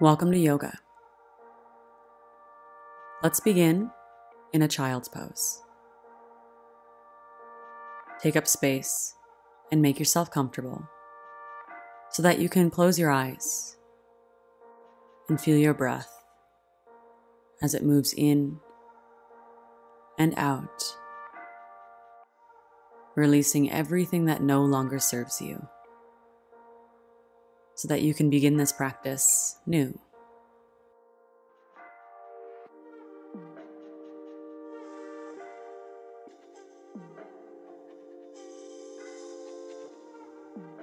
Welcome to yoga. Let's begin in a child's pose. Take up space and make yourself comfortable so that you can close your eyes and feel your breath as it moves in and out, releasing everything that no longer serves you, so that you can begin this practice new.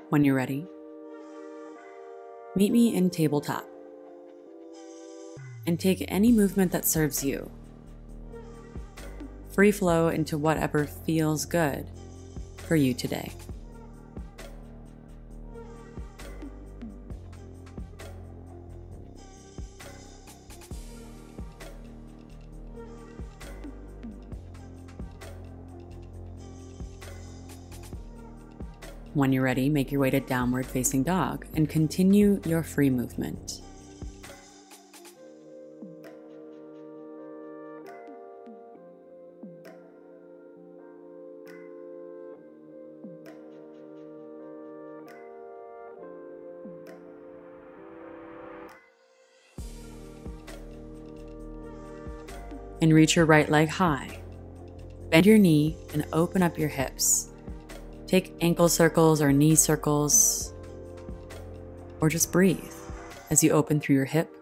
When you're ready, meet me in tabletop and take any movement that serves you. Free flow into whatever feels good for you today. When you're ready, make your way to downward facing dog and continue your free movement. And reach your right leg high. Bend your knee and open up your hips. Take ankle circles or knee circles, or just breathe as you open through your hip,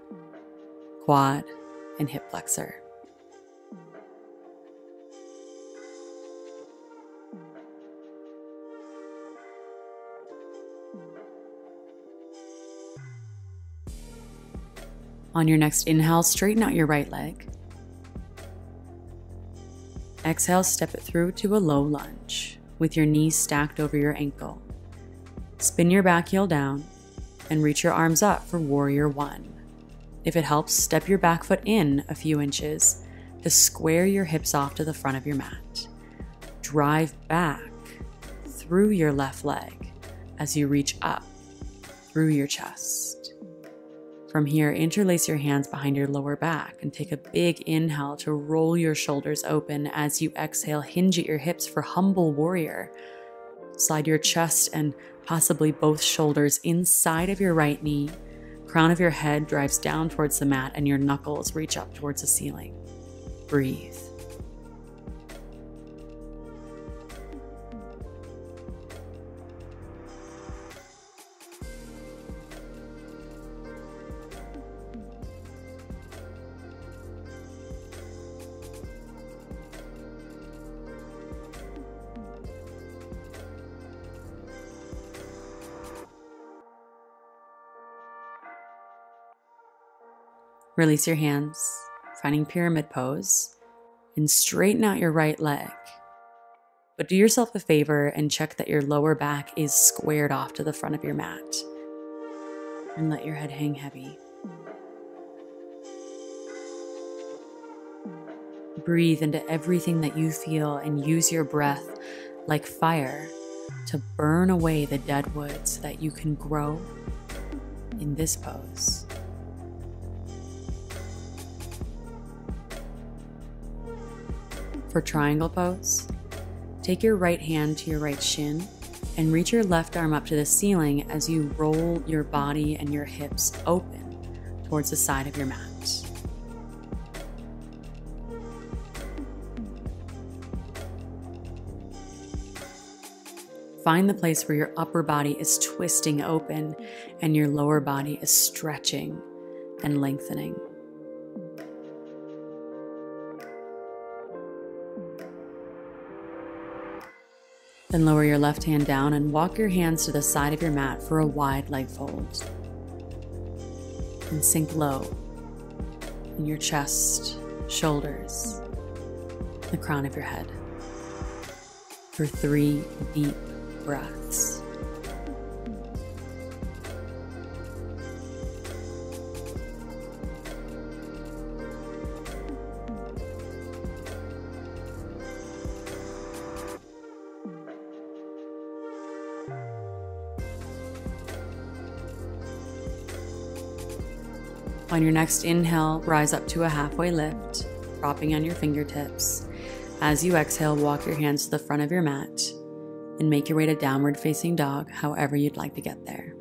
quad, and hip flexor. On your next inhale, straighten out your right leg. Exhale, step it through to a low lunge with your knees stacked over your ankle. Spin your back heel down and reach your arms up for warrior one. If it helps, step your back foot in a few inches to square your hips off to the front of your mat. Drive back through your left leg as you reach up through your chest. From here, interlace your hands behind your lower back and take a big inhale to roll your shoulders open. As you exhale, hinge at your hips for humble warrior. Slide your chest and possibly both shoulders inside of your right knee. Crown of your head drives down towards the mat and your knuckles reach up towards the ceiling. Breathe. Release your hands, finding pyramid pose, and straighten out your right leg. But do yourself a favor and check that your lower back is squared off to the front of your mat. And let your head hang heavy. Breathe into everything that you feel and use your breath like fire to burn away the dead wood so that you can grow in this pose. For triangle pose, take your right hand to your right shin and reach your left arm up to the ceiling as you roll your body and your hips open towards the side of your mat. Find the place where your upper body is twisting open and your lower body is stretching and lengthening. Then lower your left hand down and walk your hands to the side of your mat for a wide leg fold. And sink low in your chest, shoulders, the crown of your head for 3 deep breaths. On your next inhale, rise up to a halfway lift, dropping on your fingertips. As you exhale, walk your hands to the front of your mat and make your way to downward facing dog, however you'd like to get there.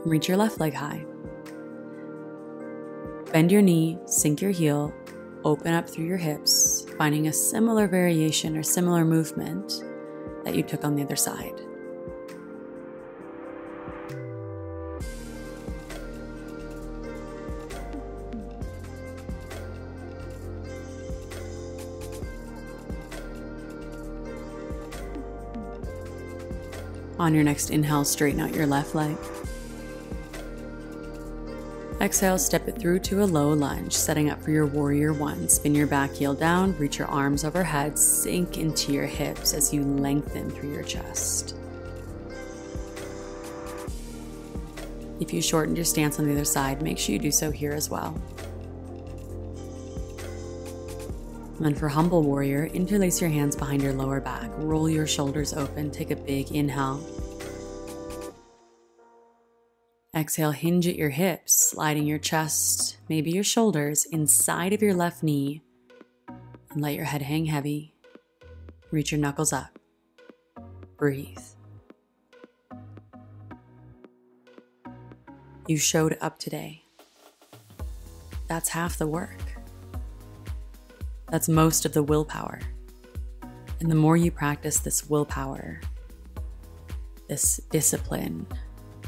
Reach your left leg high. Bend your knee, sink your heel, open up through your hips, finding a similar variation or similar movement that you took on the other side. On your next inhale, straighten out your left leg. Exhale, step it through to a low lunge, setting up for your warrior one. Spin your back heel down, reach your arms overhead, sink into your hips as you lengthen through your chest. If you shortened your stance on the other side, make sure you do so here as well. And then for humble warrior, interlace your hands behind your lower back, roll your shoulders open, take a big inhale. Exhale, hinge at your hips, sliding your chest, maybe your shoulders inside of your left knee, and let your head hang heavy. Reach your knuckles up. Breathe. You showed up today. That's half the work. That's most of the willpower. And the more you practice this willpower, this discipline,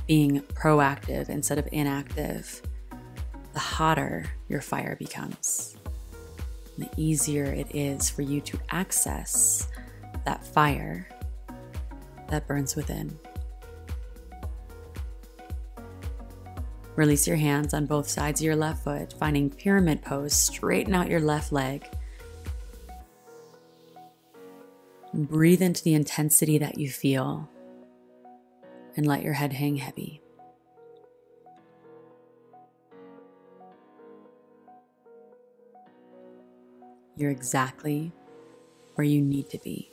being proactive instead of inactive, the hotter your fire becomes. And the easier it is for you to access that fire that burns within. Release your hands on both sides of your left foot, finding pyramid pose. Straighten out your left leg. Breathe into the intensity that you feel and let your head hang heavy. You're exactly where you need to be.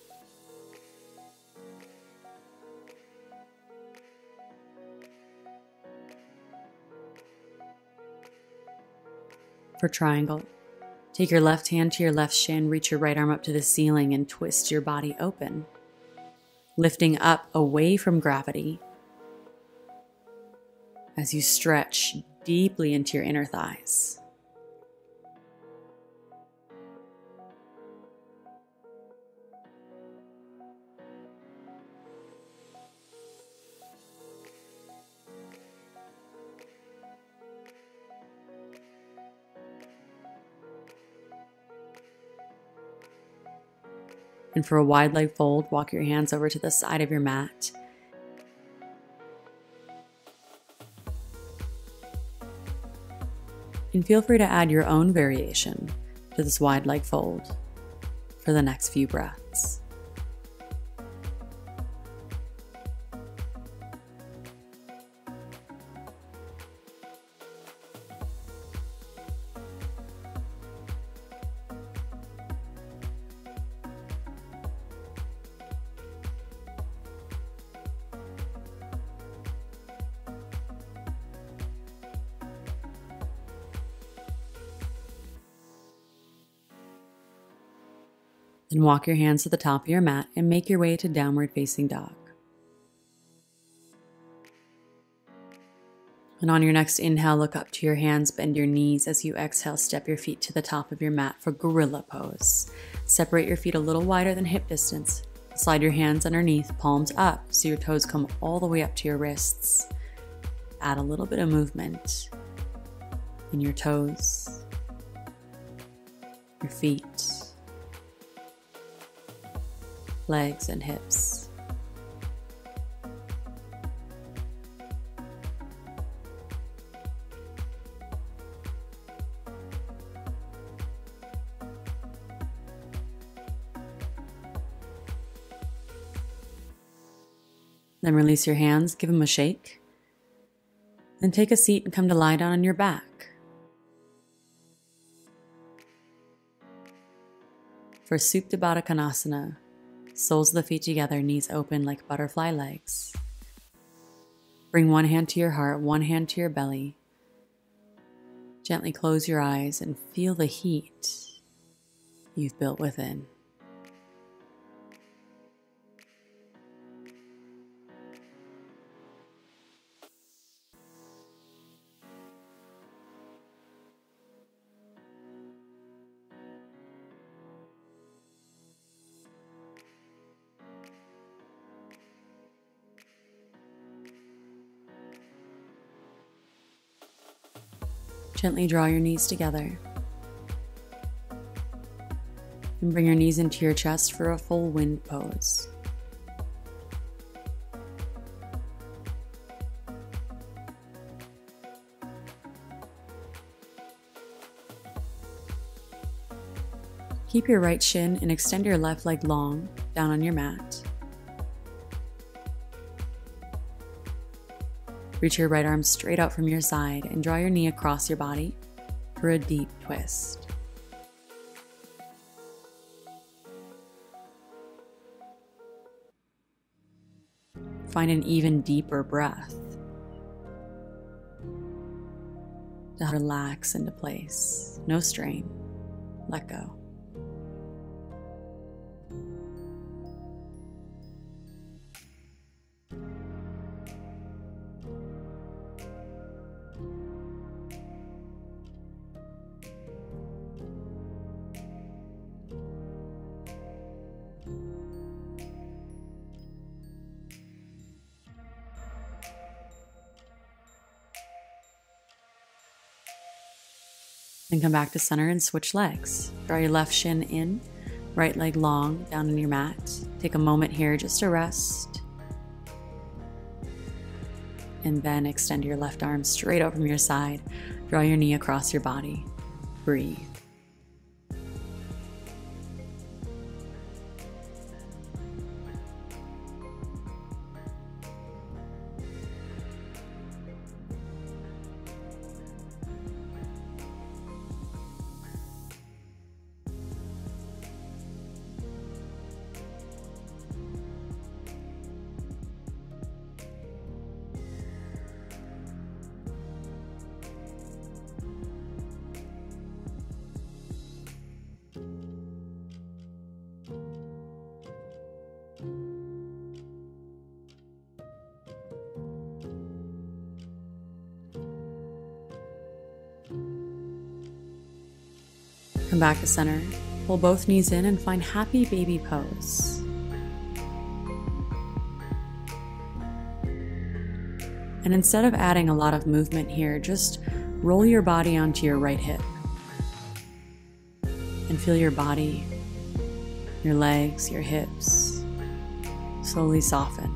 For triangle, take your left hand to your left shin, reach your right arm up to the ceiling and twist your body open, lifting up away from gravity as you stretch deeply into your inner thighs. And for a wide leg fold, walk your hands over to the side of your mat. And feel free to add your own variation to this wide leg fold for the next few breaths. Then walk your hands to the top of your mat and make your way to downward facing dog. And on your next inhale, look up to your hands, bend your knees. As you exhale, step your feet to the top of your mat for gorilla pose. Separate your feet a little wider than hip distance. Slide your hands underneath, palms up, so your toes come all the way up to your wrists. Add a little bit of movement in your toes, your feet, legs and hips. Then release your hands, give them a shake. Then take a seat and come to lie down on your back. For Supta Baddha Konasana, Soles of the feet together, knees open like butterfly legs. Bring one hand to your heart, one hand to your belly. Gently close your eyes and feel the heat you've built within. Gently draw your knees together and bring your knees into your chest for a full wind pose. Keep your right shin and extend your left leg long down on your mat. Reach your right arm straight out from your side and draw your knee across your body for a deep twist. Find an even deeper breath to relax into place. No strain. Let go. Then come back to center and switch legs. Draw your left shin in, right leg long down on your mat. Take a moment here just to rest. And then extend your left arm straight out from your side. Draw your knee across your body. Breathe. Come back to center. Pull both knees in and find happy baby pose. And instead of adding a lot of movement here, just roll your body onto your right hip. And feel your body, your legs, your hips slowly soften.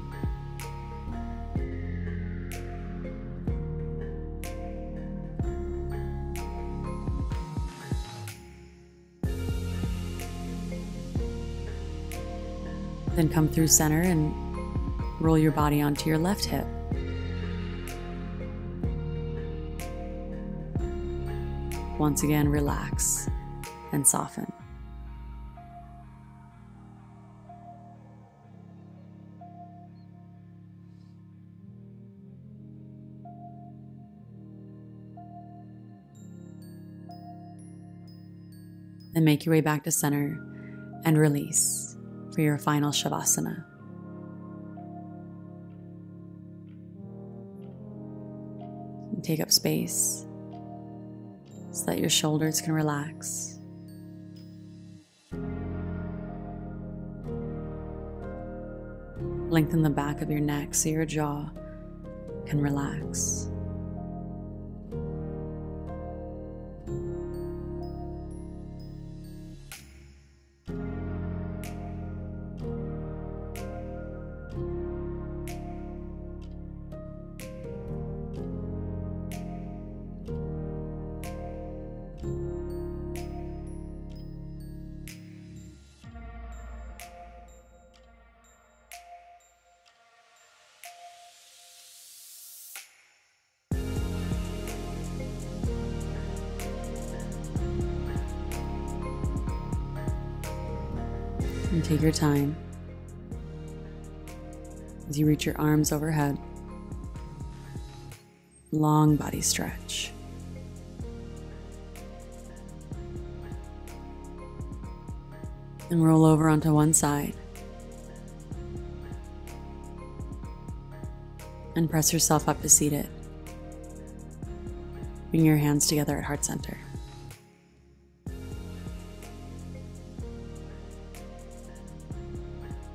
Then come through center and roll your body onto your left hip. Once again, relax and soften. Then make your way back to center and release for your final Shavasana. And take up space so that your shoulders can relax. Lengthen the back of your neck so your jaw can relax. And take your time. as you reach your arms overhead. Long body stretch. And roll over onto one side. And press yourself up to seated. Bring your hands together at heart center.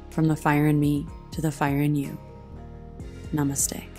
From the fire in me to the fire in you. Namaste.